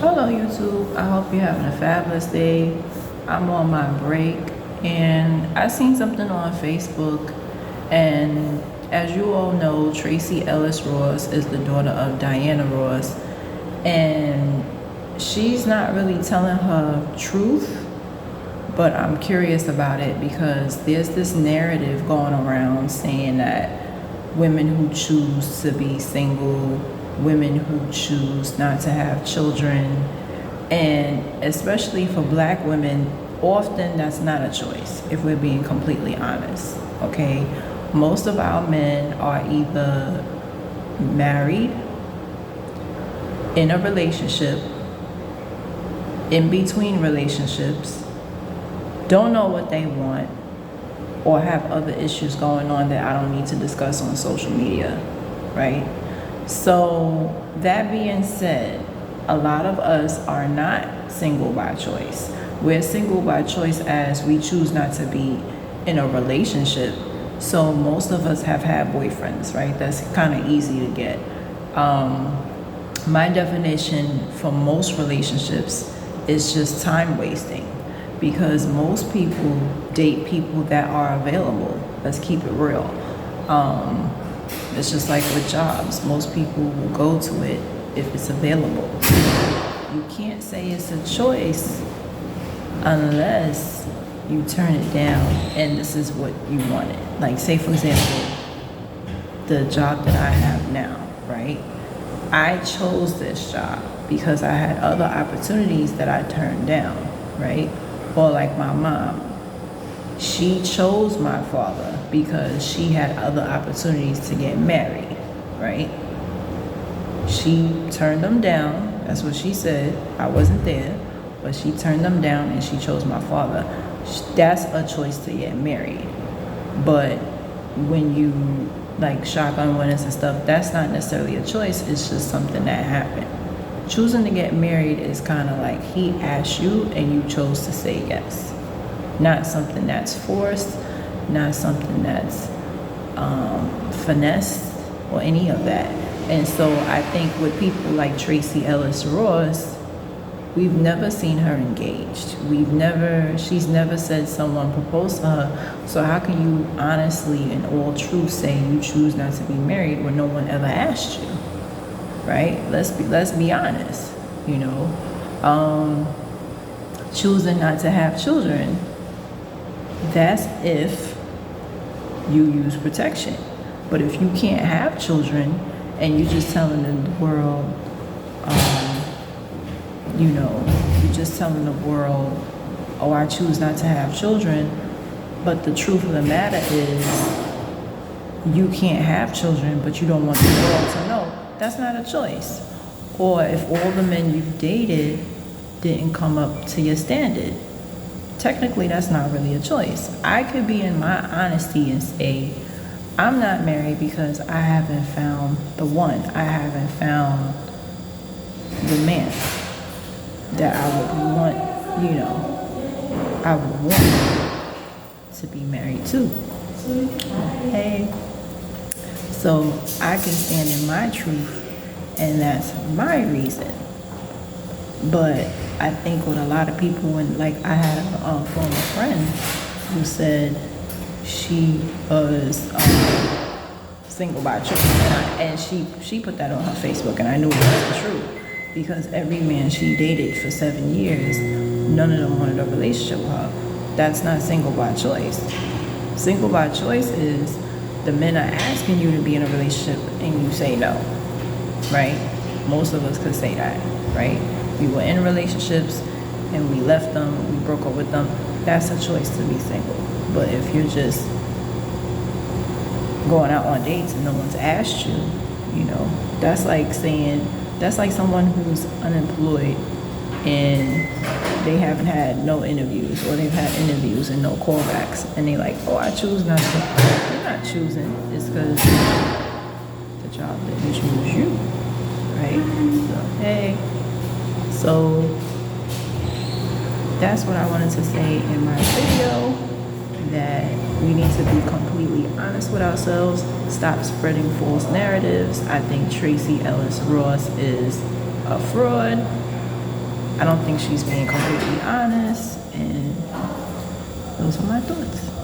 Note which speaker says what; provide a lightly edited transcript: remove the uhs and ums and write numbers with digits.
Speaker 1: Hello, YouTube. I hope you're having a fabulous day. I'm on my break and I seen something on Facebook. And as you all know, Tracy Ellis Ross is the daughter of Diana Ross. And she's not really telling her truth, but I'm curious about it because there's this narrative going around saying that women who choose to be single, women who choose not to have children, and especially for black women, often that's not a choice if we're being completely honest. Okay, most of our men are either married, in a relationship, in between relationships, don't know what they want, or have other issues going on that I don't need to discuss on social media, right? So that being said, a lot of us are not single by choice. We're single by choice as we choose not to be in a relationship. So most of us have had boyfriends, right? That's kind of easy to get. My definition for most relationships is just time wasting, because most people date people that are available. Let's keep it real. It's just like with jobs. Most people will go to it if it's available. You can't say it's a choice unless you turn it down and this is what you wanted. Like, say for example, the job that I have now, right? I chose this job because I had other opportunities that I turned down, right? Or like my mom, she chose my father because she had other opportunities to get married, right? She turned them down. That's what she said. I wasn't there, but she turned them down and she chose my father. That's a choice to get married. But when you like shotgun weddings and stuff, that's not necessarily a choice. It's just something that happened. Choosing to get married is kind of like he asked you and you chose to say yes. Not something that's forced, not something that's finessed or any of that. And so I think with people like Tracy Ellis Ross, we've never seen her engaged. She's never said someone proposed to her. So how can you honestly, in all truth, say you choose not to be married when no one ever asked you? Right? Let's be honest. Choosing not to have children, that's if you use protection. But if you can't have children and you're just telling the world, you're just telling the world, oh, I choose not to have children, but the truth of the matter is you can't have children, but you don't want the world to know, that's not a choice. Or if all the men you've dated didn't come up to your standard, technically that's not really a choice. I could be in my honesty and say, I'm not married because I haven't found the one. I haven't found the man that I would want, I would want to be married to. Okay? So I can stand in my truth, and that's my reason. But I think with a lot of people, when like I had a former friend who said she was single by choice, and she put that on her Facebook, and I knew it wasn't true because every man she dated for 7 years, none of them wanted a relationship with her. That's not single by choice. Single by choice is the men are asking you to be in a relationship and you say no, right? Most of us could say that, right? We were in relationships and we left them, we broke up with them. That's a choice to be single. But if you're just going out on dates and no one's asked you, that's like someone who's unemployed and they haven't had no interviews, or they've had interviews and no callbacks, and they like, oh, I choose not to. You're not choosing. It's because the job didn't choose you, right? So that's what I wanted to say in my video, that we need to be completely honest with ourselves, stop spreading false narratives. I think Tracy Ellis Ross is a fraud. I don't think she's being completely honest, and those are my thoughts.